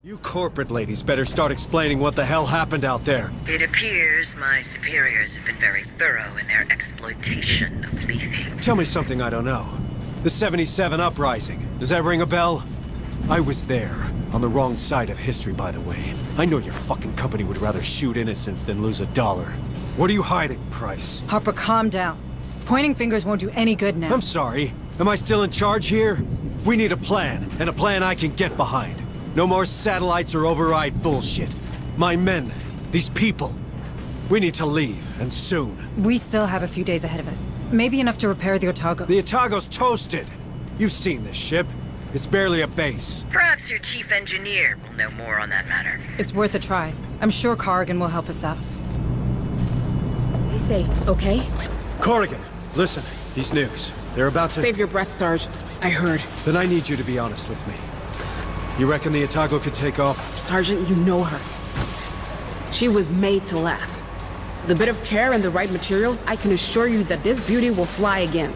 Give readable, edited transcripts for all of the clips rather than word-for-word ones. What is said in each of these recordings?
You corporate ladies better start explaining what the hell happened out there. It appears my superiors have been very thorough in their exploitation of Lethe. Tell me something I don't know. The 77 uprising. Does that ring a bell? I was there. On the wrong side of history, by the way. I know your fucking company would rather shoot innocents than lose $1. What are you hiding, Pryce? Harper, calm down. Pointing fingers won't do any good now. I'm sorry. Am I still in charge here? We need a plan, and a plan I can get behind. No more satellites or override bullshit. My men, these people, we need to leave, and soon. We still have a few days ahead of us. Maybe enough to repair the Otago. The Otago's toasted. You've seen this ship. It's barely a base. Perhaps your chief engineer will know more on that matter. It's worth a try. I'm sure Corrigan will help us out. Be safe, okay? Corrigan, listen. These nukes, they're about to... Save your breath, Sarge. I heard. Then I need you to be honest with me. You reckon the Otago could take off? Sergeant, you know her. She was made to last. With a bit of care and the right materials, I can assure you that this beauty will fly again.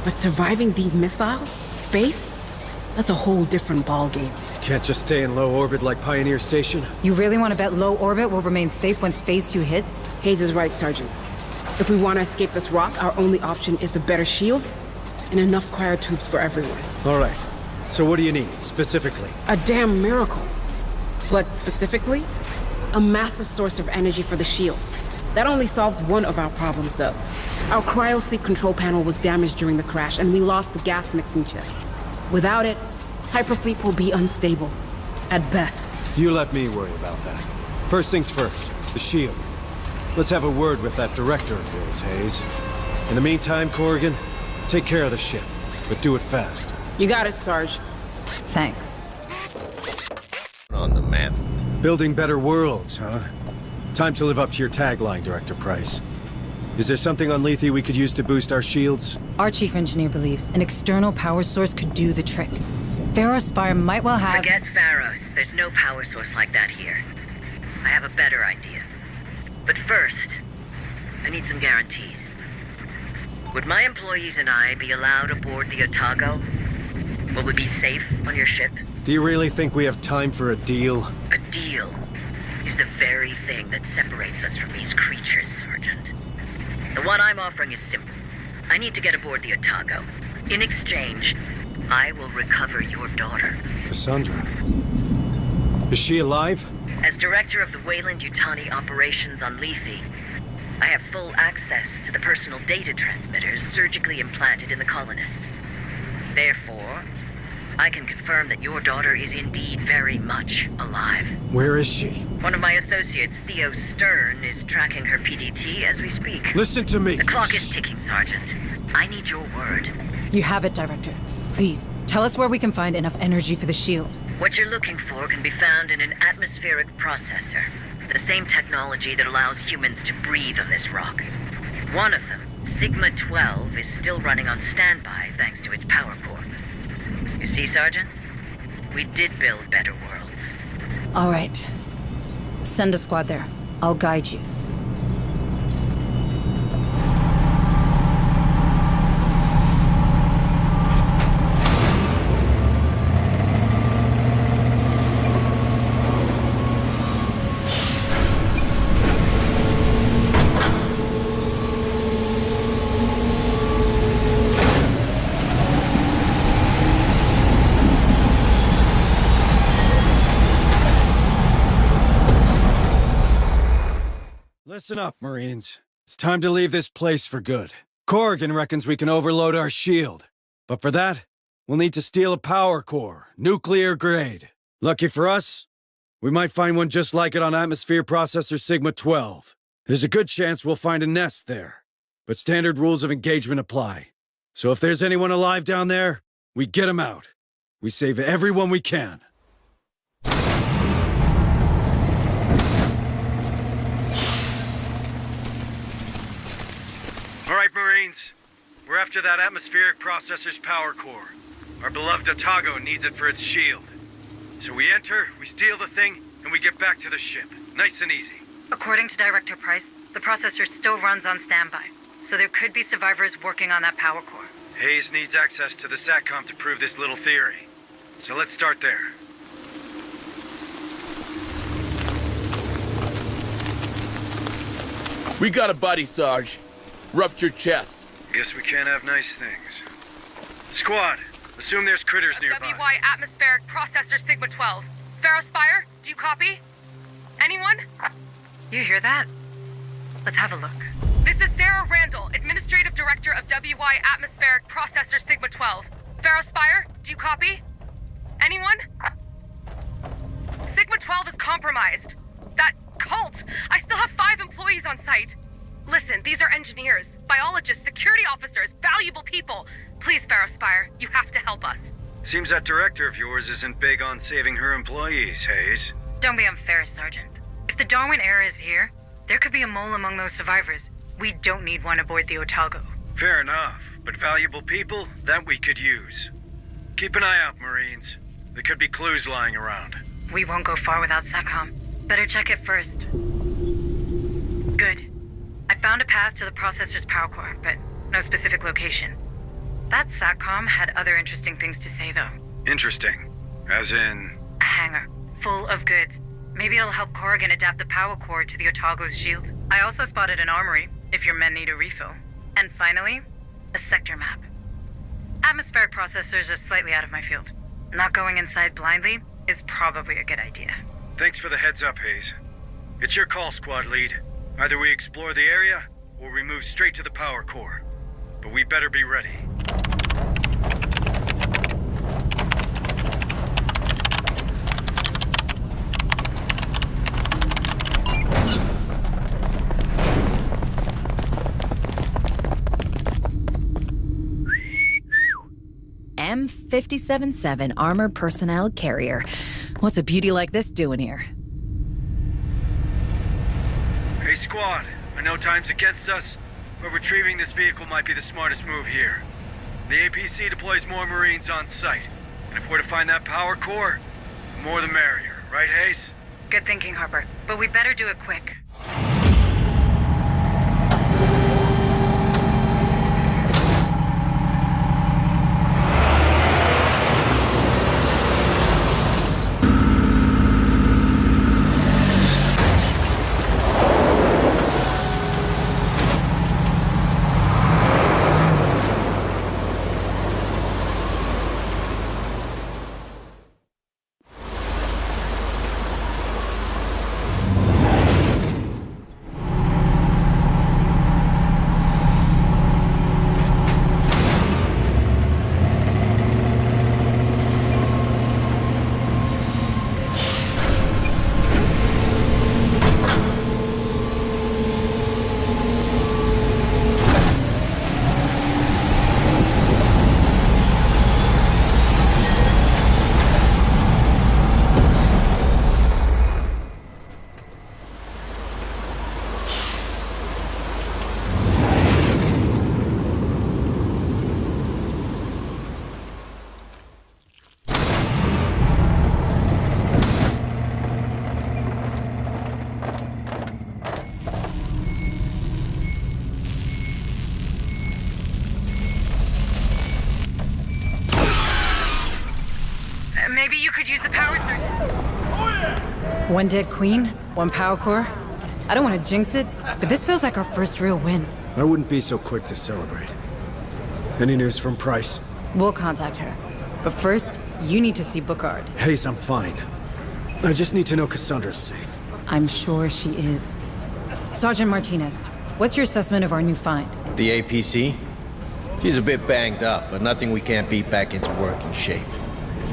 But surviving these missiles? Space? That's a whole different ballgame. Can't just stay in low orbit like Pioneer Station? You really want to bet low orbit will remain safe once Phase 2 hits? Hayes is right, Sergeant. If we want to escape this rock, our only option is a better shield and enough cryotubes for everyone. All right. So what do you need, specifically? A damn miracle. But specifically, a massive source of energy for the shield. That only solves one of our problems, though. Our cryosleep control panel was damaged during the crash, and we lost the gas mixing chip. Without it, hypersleep will be unstable. At best. You let me worry about that. First things first, the shield. Let's have a word with that director of yours, Hayes. In the meantime, Corrigan, take care of the ship, but do it fast. You got it, Sarge. Thanks. On the map. Building better worlds, huh? Time to live up to your tagline, Director Pryce. Is there something on Lethe we could use to boost our shields? Our chief engineer believes an external power source could do the trick. Pharaoh Spire might well have... Forget Pharaohs. There's no power source like that here. I have a better idea. But first, I need some guarantees. Would my employees and I be allowed aboard the Otago? Will we be safe on your ship? Do you really think we have time for a deal? A deal is the very thing that separates us from these creatures, Sergeant. The one I'm offering is simple. I need to get aboard the Otago. In exchange, I will recover your daughter. Cassandra. Is she alive? As director of the Weyland-Yutani operations on Lethe, I have full access to the personal data transmitters surgically implanted in the colonist. Therefore, I can confirm that your daughter is indeed very much alive. Where is she? One of my associates, Theo Stern, is tracking her PDT as we speak. Listen to me. The clock is ticking, Sergeant. I need your word. You have it, Director. Please, tell us where we can find enough energy for the shield. What you're looking for can be found in an atmospheric processor. The same technology that allows humans to breathe on this rock. One of them, Sigma-12, is still running on standby thanks to its power core. You see, Sergeant? We did build better worlds. All right. Send a squad there. I'll guide you. Listen up, Marines. It's time to leave this place for good. Corrigan reckons we can overload our shield. But for that, we'll need to steal a power core, nuclear grade. Lucky for us, we might find one just like it on Atmosphere Processor Sigma-12. There's a good chance we'll find a nest there. But standard rules of engagement apply. So if there's anyone alive down there, we get them out. We save everyone we can. All right, Marines. We're after that atmospheric processor's power core. Our beloved Otago needs it for its shield. So we enter, we steal the thing, and we get back to the ship. Nice and easy. According to Director Pryce, the processor still runs on standby, so there could be survivors working on that power core. Hayes needs access to the SATCOM to prove this little theory. So let's start there. We got a buddy, Sarge. Ruptured chest. Guess we can't have nice things. Squad, assume there's critters nearby. WY atmospheric processor Sigma 12. Spire, do you copy? Anyone? You hear that? Let's have a look. This is Sarah Randall, Administrative Director of WY Atmospheric Processor Sigma 12. Spire, do you copy? Anyone? Sigma 12 is compromised. That cult! I still have 5 employees on site. Listen, these are engineers, biologists, security officers, valuable people. Please, Spire, you have to help us. Seems that director of yours isn't big on saving her employees, Hayes. Don't be unfair, Sergeant. If the Darwin era is here, there could be a mole among those survivors. We don't need one aboard the Otago. Fair enough, but valuable people, that we could use. Keep an eye out, Marines. There could be clues lying around. We won't go far without SATCOM. Better check it first. Good. I found a path to the processor's power core, but no specific location. That SATCOM had other interesting things to say, though. Interesting. As in... A hangar, full of goods. Maybe it'll help Corrigan adapt the power core to the Otago's shield. I also spotted an armory, if your men need a refill. And finally, a sector map. Atmospheric processors are slightly out of my field. Not going inside blindly is probably a good idea. Thanks for the heads up, Hayes. It's your call, squad lead. Either we explore the area, or we move straight to the power core. But we better be ready. M57-7 Armored Personnel Carrier. What's a beauty like this doing here? Hey, squad. I know time's against us, but retrieving this vehicle might be the smartest move here. The APC deploys more Marines on site, and if we're to find that power core, the more the merrier. Right, Hayes? Good thinking, Harper. But we better do it quick. Maybe you could use the power surge. One dead queen, one power core. I don't want to jinx it, but this feels like our first real win. I wouldn't be so quick to celebrate. Any news from Pryce? We'll contact her. But first, you need to see Bookard. Hayes, I'm fine. I just need to know Cassandra's safe. I'm sure she is. Sergeant Martinez, what's your assessment of our new find? The APC? She's a bit banged up, but nothing we can't beat back into working shape.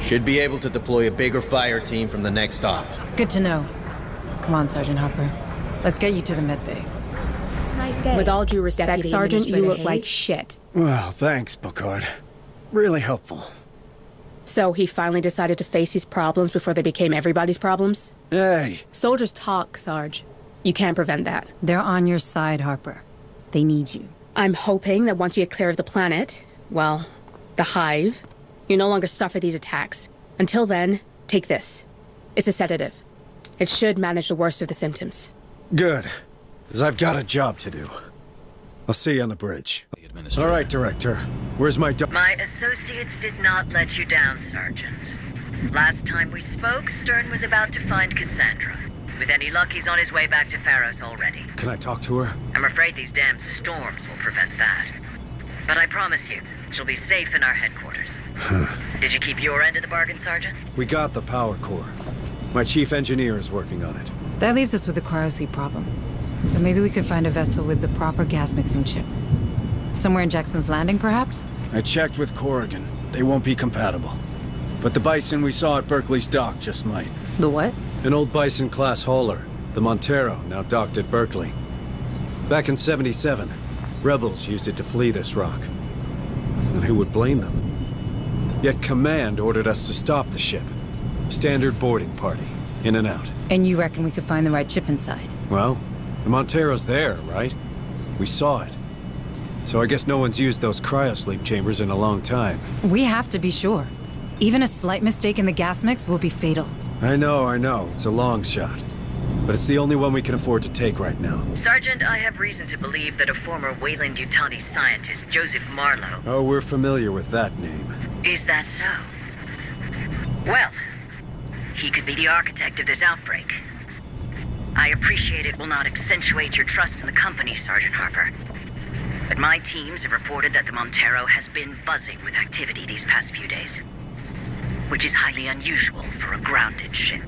Should be able to deploy a bigger fire team from the next stop. Good to know. Come on, Sergeant Harper. Let's get you to the medbay. Nice day. With all due respect, Deputy Sergeant, you look Administrator like Hayes. shit. Well, thanks, Bookard. Really helpful. So he finally decided to face his problems before they became everybody's problems? Hey! Soldiers talk, Sarge. You can't prevent that. They're on your side, Harper. They need you. I'm hoping that once you get clear of the planet, well, the hive, you no longer suffer these attacks. Until then, take this. It's a sedative. It should manage the worst of the symptoms. Good. Because I've got a job to do. I'll see you on the bridge. All right, Director. Where's my My associates did not let you down, Sergeant. Last time we spoke, Stern was about to find Cassandra. With any luck, he's on his way back to Pharos already. Can I talk to her? I'm afraid these damn storms will prevent that. But I promise you, she'll be safe in our headquarters. Did you keep your end of the bargain, Sergeant? We got the power core. My chief engineer is working on it. That leaves us with a cryosleep problem. But maybe we could find a vessel with the proper gas mixing chip. Somewhere in Jackson's Landing, perhaps? I checked with Corrigan. They won't be compatible. But the Bison we saw at Berkeley's dock just might. The what? An old Bison-class hauler, the Montero, now docked at Berkeley. Back in '77, rebels used it to flee this rock. And who would blame them? Yet Command ordered us to stop the ship. Standard boarding party, in and out. And you reckon we could find the right chip inside? Well, the Montero's there, right? We saw it. So I guess no one's used those cryosleep chambers in a long time. We have to be sure. Even a slight mistake in the gas mix will be fatal. I know. It's a long shot. But it's the only one we can afford to take right now. Sergeant, I have reason to believe that a former Weyland-Yutani scientist, Joseph Marlowe... Oh, we're familiar with that name. Is that so? Well, he could be the architect of this outbreak. I appreciate it will not accentuate your trust in the company, Sergeant Harper. But my teams have reported that the Montero has been buzzing with activity these past few days. Which is highly unusual for a grounded ship.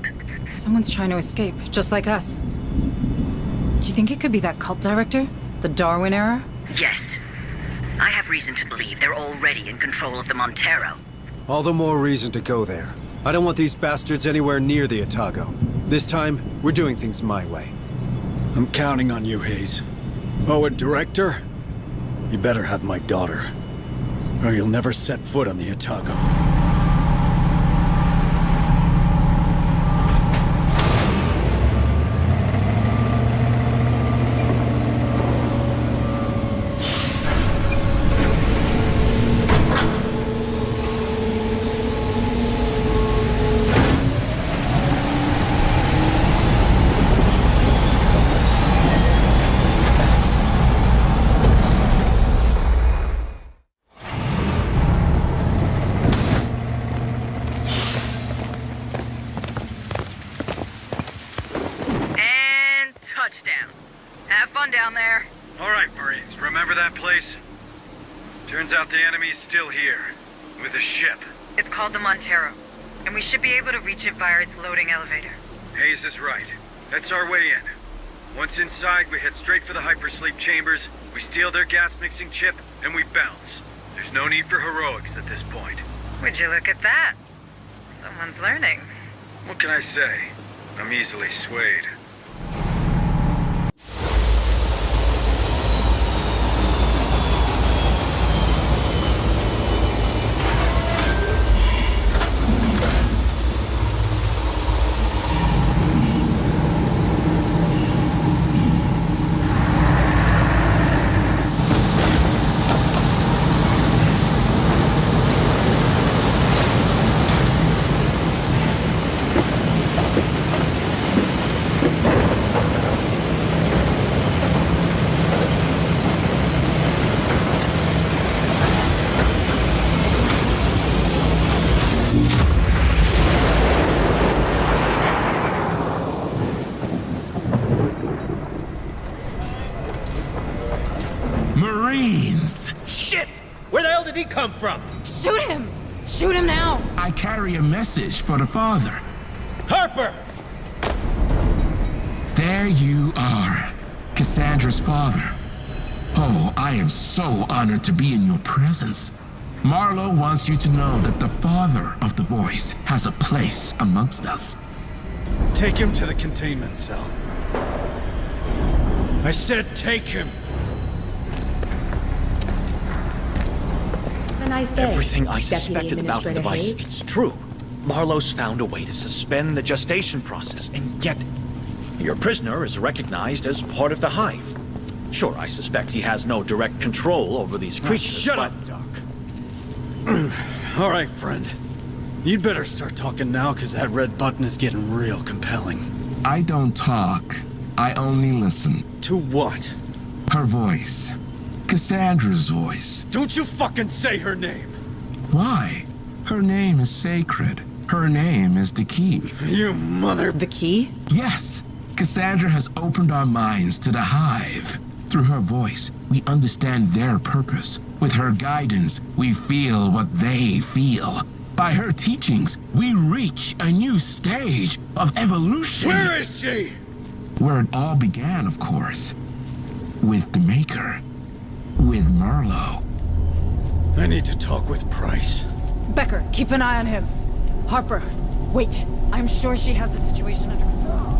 Someone's trying to escape, just like us. Do you think it could be that cult director? The Darwin era? Yes. I have reason to believe they're already in control of the Montero. All the more reason to go there. I don't want these bastards anywhere near the Otago. This time, we're doing things my way. I'm counting on you, Hayes. Oh, and Director? You better have my daughter, or you'll never set foot on the Otago. Turns out the enemy's still here, with a ship. It's called the Montero, and we should be able to reach it via its loading elevator. Hayes is right. That's our way in. Once inside, we head straight for the hypersleep chambers, we steal their gas-mixing chip, and we bounce. There's no need for heroics at this point. Would you look at that? Someone's learning. What can I say? I'm easily swayed. Come from? Shoot him! Shoot him now! I carry a message for the father. Harper! There you are, Cassandra's father. Oh, I am so honored to be in your presence. Marlowe wants you to know that the father of the voice has a place amongst us. Take him to the containment cell. I said take him! Nice day. Everything I Deputy suspected about the device, Hayes. it's true. Marlowe's found a way to suspend the gestation process, and yet your prisoner is recognized as part of the Hive. Sure, I suspect he has no direct control over these creatures, Shut up, Doc. All right, friend. You'd better start talking now, because that red button is getting real compelling. I don't talk. I only listen. To what? Her voice. Cassandra's voice. Don't you fucking say her name! Why? Her name is sacred. Her name is the key. You mother... The key? Yes. Cassandra has opened our minds to the Hive. Through her voice, we understand their purpose. With her guidance, we feel what they feel. By her teachings, we reach a new stage of evolution. Where is she? Where it all began, of course. With the Maker. With Marlowe. I need to talk with Pryce. Becker, keep an eye on him. Harper, wait. I'm sure she has the situation under control.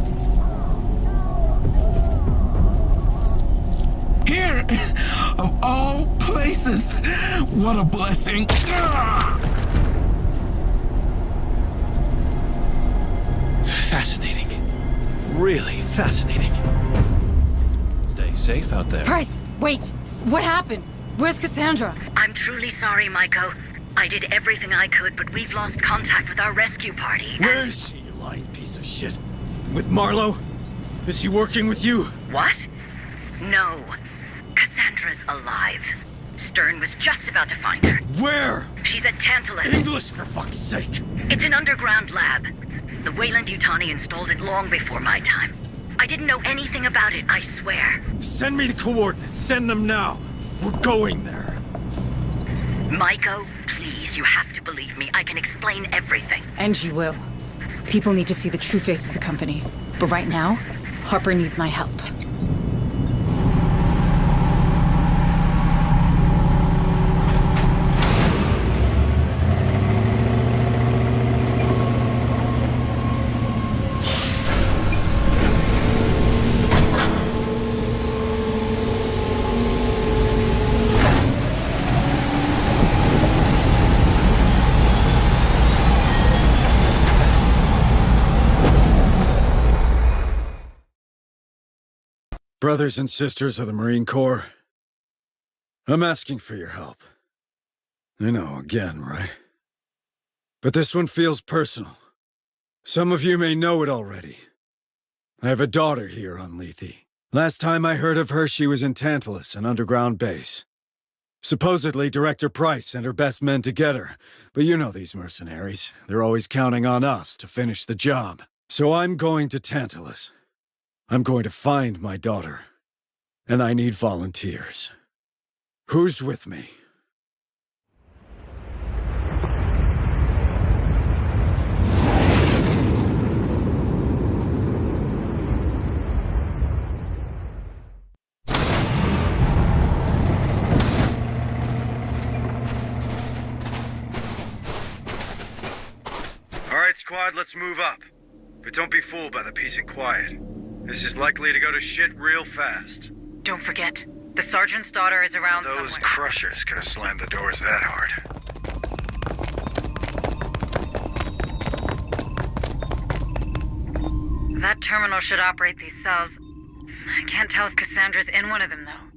Here, of all places, what a blessing. Fascinating. Really fascinating. Stay safe out there. Pryce, wait. What happened? Where's Cassandra? I'm truly sorry, Maiko. I did everything I could, but we've lost contact with our rescue party. Where is she, you lying piece of shit? With Marlowe? Is he working with you? What? No. Cassandra's alive. Stern was just about to find her. Where? She's at Tantalus. English, for fuck's sake! It's an underground lab. The Wayland-Yutani installed it long before my time. I didn't know anything about it, I swear. Send me the coordinates. Send them now. We're going there. Maiko, please, you have to believe me. I can explain everything. And you will. People need to see the true face of the company. But right now, Harper needs my help. Brothers and sisters of the Marine Corps, I'm asking for your help. I know, again, right? But this one feels personal. Some of you may know it already. I have a daughter here on Lethe. Last time I heard of her, she was in Tantalus, an underground base. Supposedly, Director Pryce sent her best men to get her, but you know these mercenaries. They're always counting on us to finish the job. So I'm going to Tantalus. I'm going to find my daughter, and I need volunteers. Who's with me? All right, squad, let's move up. But don't be fooled by the peace and quiet. This is likely to go to shit real fast. Don't forget, the sergeant's daughter is around Those somewhere. crushers could have slammed the doors that hard. That terminal should operate these cells. I can't tell if Cassandra's in one of them, though.